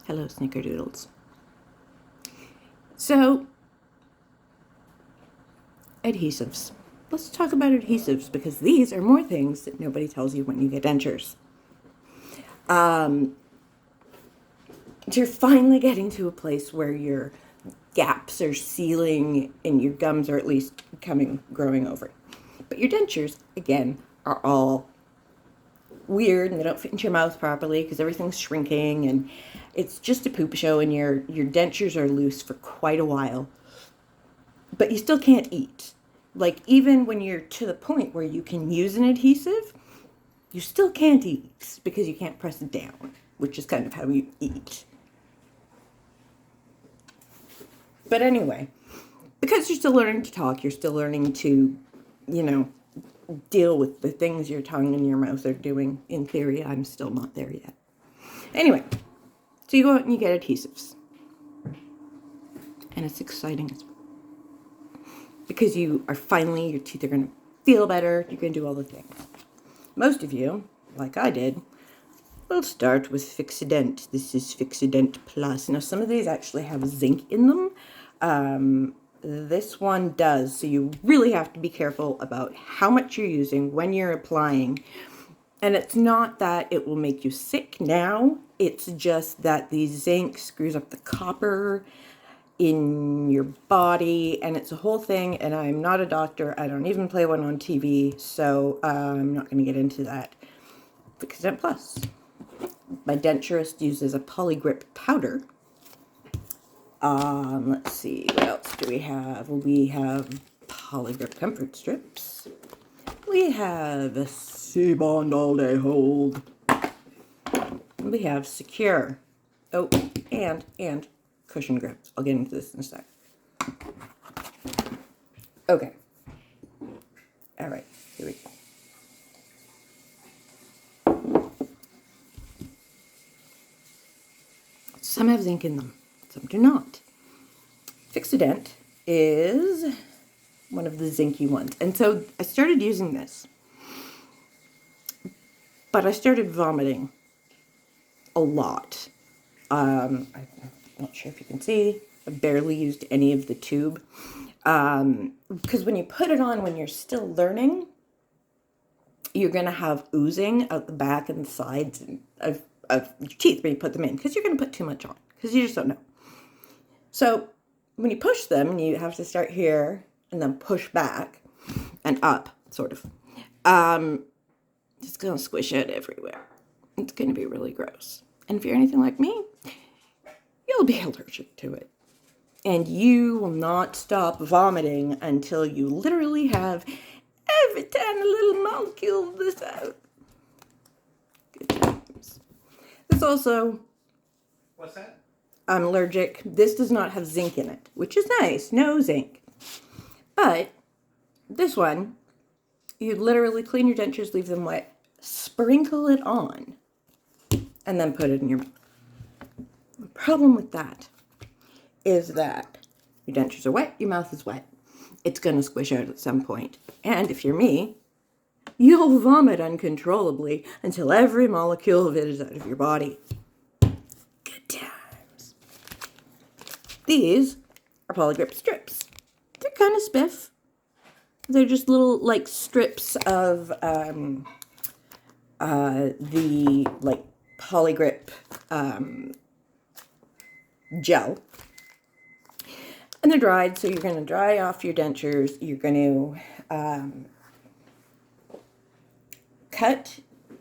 Hello, snickerdoodles. So, adhesives. Let's talk about adhesives because these are more things that nobody tells you when you get dentures. You're finally getting to a place where your gaps are sealing and your gums are at least growing over. But your dentures, again, are all weird and they don't fit into your mouth properly because everything's shrinking and it's just a poop show and your dentures are loose for quite a while. But you still can't eat. Like, even when you're to the point where you can use an adhesive, you still can't eat because you can't press it down, which is kind of how you eat. But anyway, because you're still learning to talk, you're still learning to, deal with the things your tongue and your mouth are doing. In theory, I'm still not there yet. Anyway, so you go out and you get adhesives. And it's exciting because your teeth are going to feel better. You're going to do all the things. Most of you, like I did, will start with Fixodent. This is Fixodent Plus. Now, some of these actually have zinc in them. This one does, so you really have to be careful about how much you're using when you're applying. And it's not that it will make you sick now. It's just that the zinc screws up the copper in your body, and it's a whole thing, and I'm not a doctor. I don't even play one on TV, so I'm not going to get into that. Fixodent Plus. My denturist uses a Polygrip powder. Let's see, what else do we have? We have Polygrip comfort strips. We have a C-bond all day hold. We have secure. Oh, and cushion grips. I'll get into this in a sec. Okay. All right, here we go. Some have zinc in them, some do not. Fixodent is one of the zinky ones. And so I started using this, but I started vomiting a lot. I'm not sure if you can see, I barely used any of the tube. Because when you put it on when you're still learning, you're going to have oozing out the back and the sides of your teeth when you put them in, because you're going to put too much on, because you just don't know. So when you push them, you have to start here and then push back and up, sort of. It's going to squish out everywhere. It's going to be really gross. And if you're anything like me, you'll be allergic to it. And you will not stop vomiting until you literally have every tiny little molecule of this out. Good times. This also... What's that? I'm allergic. This does not have zinc in it, which is nice. No zinc. But this one, you literally clean your dentures, leave them wet, sprinkle it on, and then put it in your mouth. The problem with that is that your dentures are wet, your mouth is wet. It's going to squish out at some point. And if you're me, you'll vomit uncontrollably until every molecule of it is out of your body. Good times. These are Polygrip strips. They're kind of spiff. They're just little, like, strips of the, like, Polygrip gel. And they're dried, so you're going to dry off your dentures. You're going to cut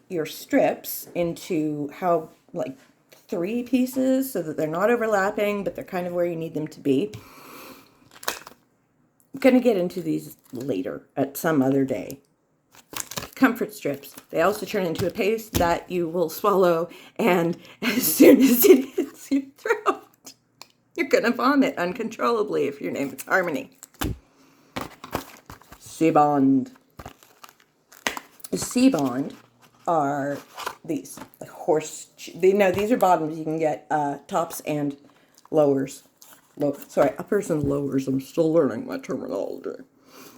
your strips into like 3 pieces so that they're not overlapping, but they're kind of where you need them to be. I'm going to get into these later at some other day. Comfort strips. They also turn into a paste that you will swallow, and as soon as it hits your throat, you're going to vomit uncontrollably if your name is Harmony. C-bond. C-bond are these, like these are bottoms. You can get tops and lowers. Uppers and lowers. I'm still learning my terminology.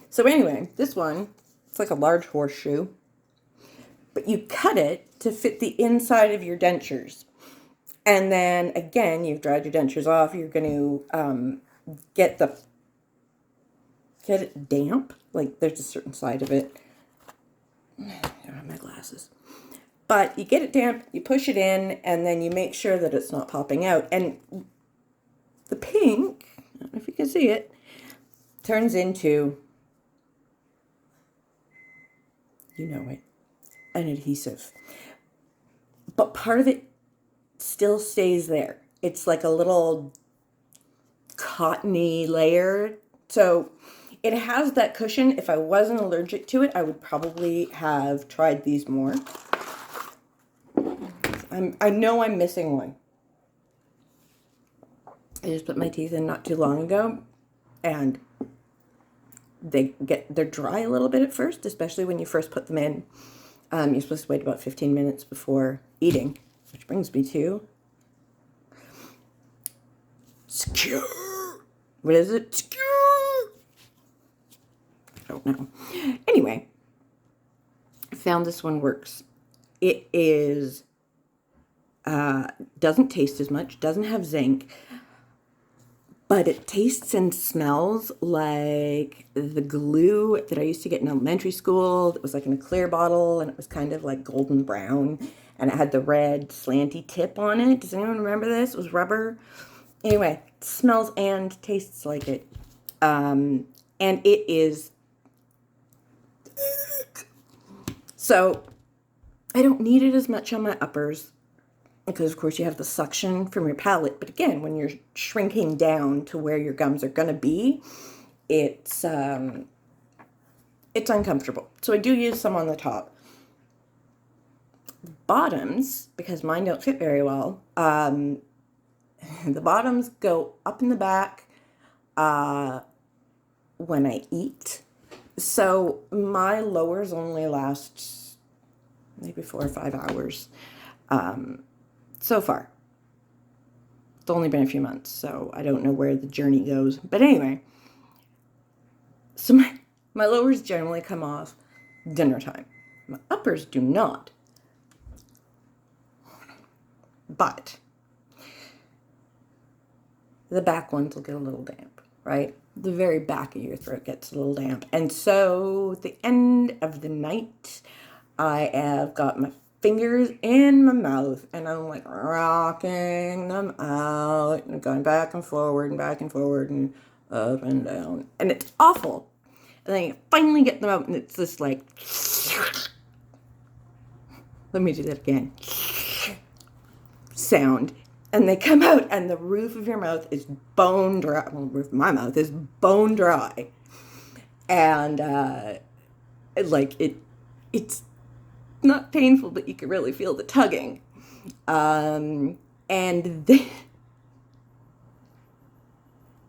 So anyway, this one, it's like a large horseshoe, but you cut it to fit the inside of your dentures. And then again, you've dried your dentures off. You're going to get it damp. Like there's a certain side of it. I don't have my glasses. But you get it damp, you push it in, and then you make sure that it's not popping out. And the pink, I don't know if you can see it, turns into, you know it, an adhesive. But part of it still stays there. It's like a little cottony layer. So it has that cushion. If I wasn't allergic to it, I would probably have tried these more. I know I'm missing one. I just put my teeth in not too long ago, and they're dry a little bit at first, especially when you first put them in. You're supposed to wait about 15 minutes before eating, which brings me to secure. What is it? Secure. I don't know. Anyway, I found this one works. It is doesn't taste as much, doesn't have zinc, but it tastes and smells like the glue that I used to get in elementary school. It was like in a clear bottle, and it was kind of like golden brown, and it had the red slanty tip on it. Does anyone remember this? It was rubber. Anyway, it smells and tastes like it. And it is thick. So I don't need it as much on my uppers, because of course you have the suction from your palate. But again, when you're shrinking down to where your gums are going to be, it's uncomfortable. So I do use some on the top. Bottoms, because mine don't fit very well, the bottoms go up in the back when I eat. So my lowers only last maybe 4 or 5 hours. So far. It's only been a few months, so I don't know where the journey goes. But anyway, so my lowers generally come off dinner time. My uppers do not. But the back ones will get a little damp, right? The very back of your throat gets a little damp. And so at the end of the night, I have got my fingers in my mouth, and I'm like rocking them out and going back and forward and up and down, and it's awful. And then you finally get them out, and it's this like, let me do that again, sound, and they come out, and the roof of your mouth is bone dry. Well, the roof of my mouth is bone dry, and it's not painful, but you can really feel the tugging. And this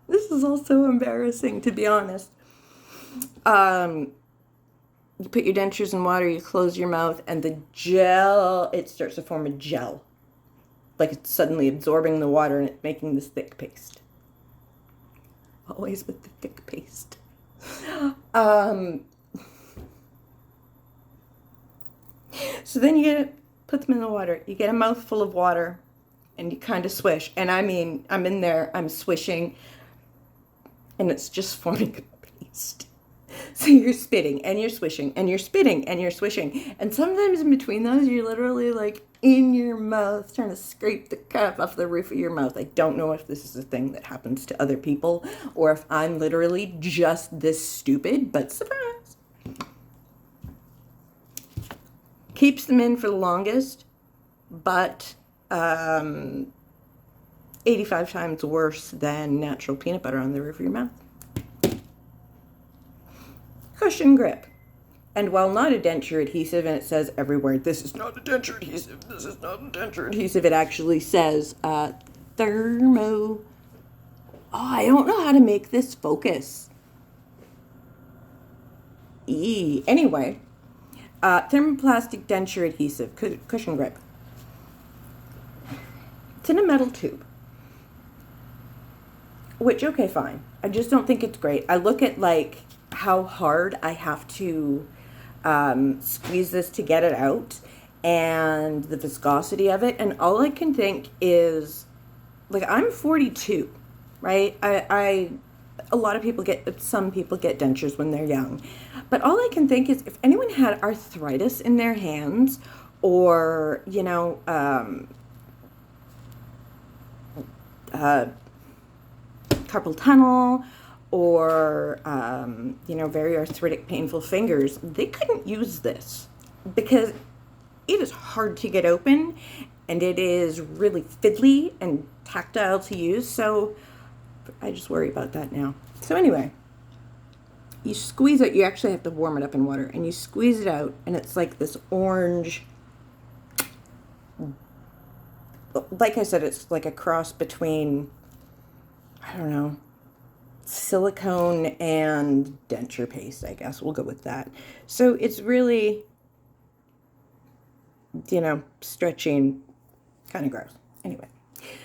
is also embarrassing, to be honest. You put your dentures in water, you close your mouth, and the gel, it starts to form a gel. Like it's suddenly absorbing the water, and it's making this thick paste. Always with the thick paste. So then you put them in the water. You get a mouthful of water, and you kind of swish. And I mean, I'm in there, I'm swishing, and it's just forming a paste. So you're spitting, and you're swishing, and you're spitting, and you're swishing. And sometimes in between those, you're literally like in your mouth, trying to scrape the crap off the roof of your mouth. I don't know if this is a thing that happens to other people, or if I'm literally just this stupid, but surprise. Keeps them in for the longest, but 85 times worse than natural peanut butter on the roof of your mouth. Cushion grip. And while not a denture adhesive, and it says everywhere, this is not a denture adhesive, this is not a denture adhesive, it actually says thermo... Oh, I don't know how to make this focus. Anyway. Thermoplastic denture adhesive, cushion grip. It's in a metal tube. Which, okay, fine. I just don't think it's great. I look at, like, how hard I have to squeeze this to get it out. and the viscosity of it. And all I can think is, like, I'm 42, right? A lot of people some people get dentures when they're young. But all I can think is if anyone had arthritis in their hands or, carpal tunnel or, very arthritic, painful fingers, they couldn't use this because it is hard to get open and it is really fiddly and tactile to use. So I just worry about that now. So anyway, you squeeze it. You actually have to warm it up in water and you squeeze it out and it's like this orange, like I said, it's like a cross between, I don't know, silicone and denture paste, I guess. We'll go with that. So it's really, stretching, kind of gross. Anyway,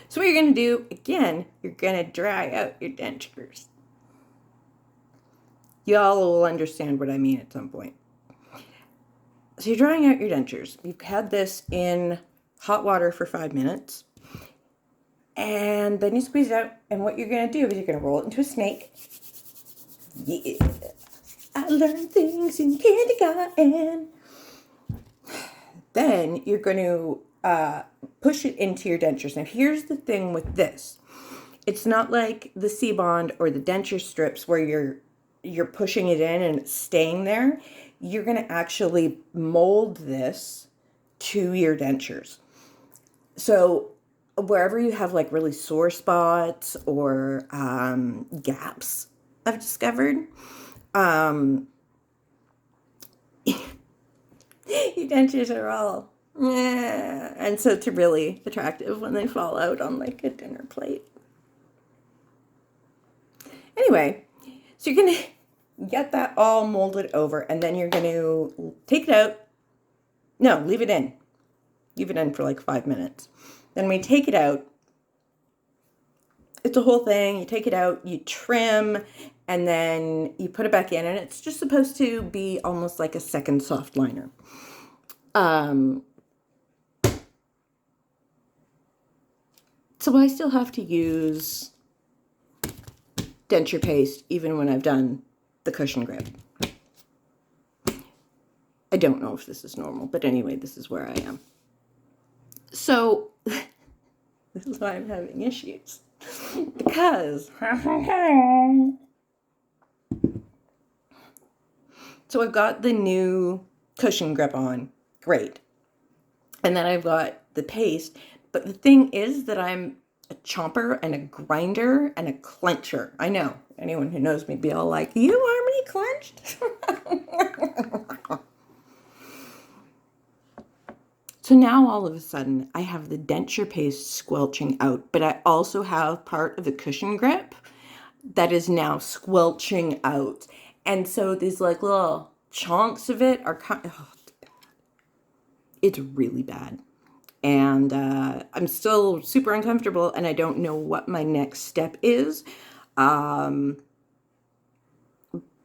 so what you're going to do, again, you're going to dry out your dentures. Y'all will understand what I mean at some point. So you're drying out your dentures. You've had this in hot water for 5 minutes. And then you squeeze it out. And what you're going to do is you're going to roll it into a snake. Yeah. I learned things in kindergarten. Then you're going to push it into your dentures. Now, here's the thing with this. It's not like the C-bond or the denture strips where you're pushing it in and it's staying there. You're going to actually mold this to your dentures. So wherever you have like really sore spots or gaps, I've discovered, your dentures are all, and so it's really attractive when they fall out on like a dinner plate. Anyway, so you're going to get that all molded over and then you're going to take it out. No, leave it in. Leave it in for like 5 minutes. Then we take it out. It's a whole thing. You take it out, you trim, and then you put it back in, and it's just supposed to be almost like a second soft liner. So I still have to use denture paste even when I've done the cushion grip. I don't know if this is normal, but anyway, this is where I am. So this is why I'm having issues. Because so I've got the new cushion grip on. Great. And then I've got the paste. But the thing is that I'm a chomper and a grinder and a clencher. I know. Anyone who knows me be all like, you Harmony clenched? So now all of a sudden I have the denture paste squelching out, but I also have part of the cushion grip that is now squelching out. And so these like little chunks of it are kind of, it's really bad. And I'm still super uncomfortable and I don't know what my next step is.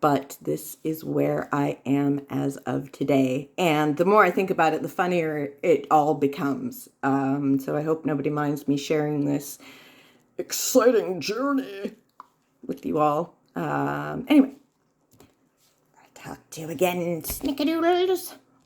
But this is where I am as of today. And the more I think about it, the funnier it all becomes. So I hope nobody minds me sharing this exciting journey with you all. Anyway, I'll talk to you again, snickerdoodles.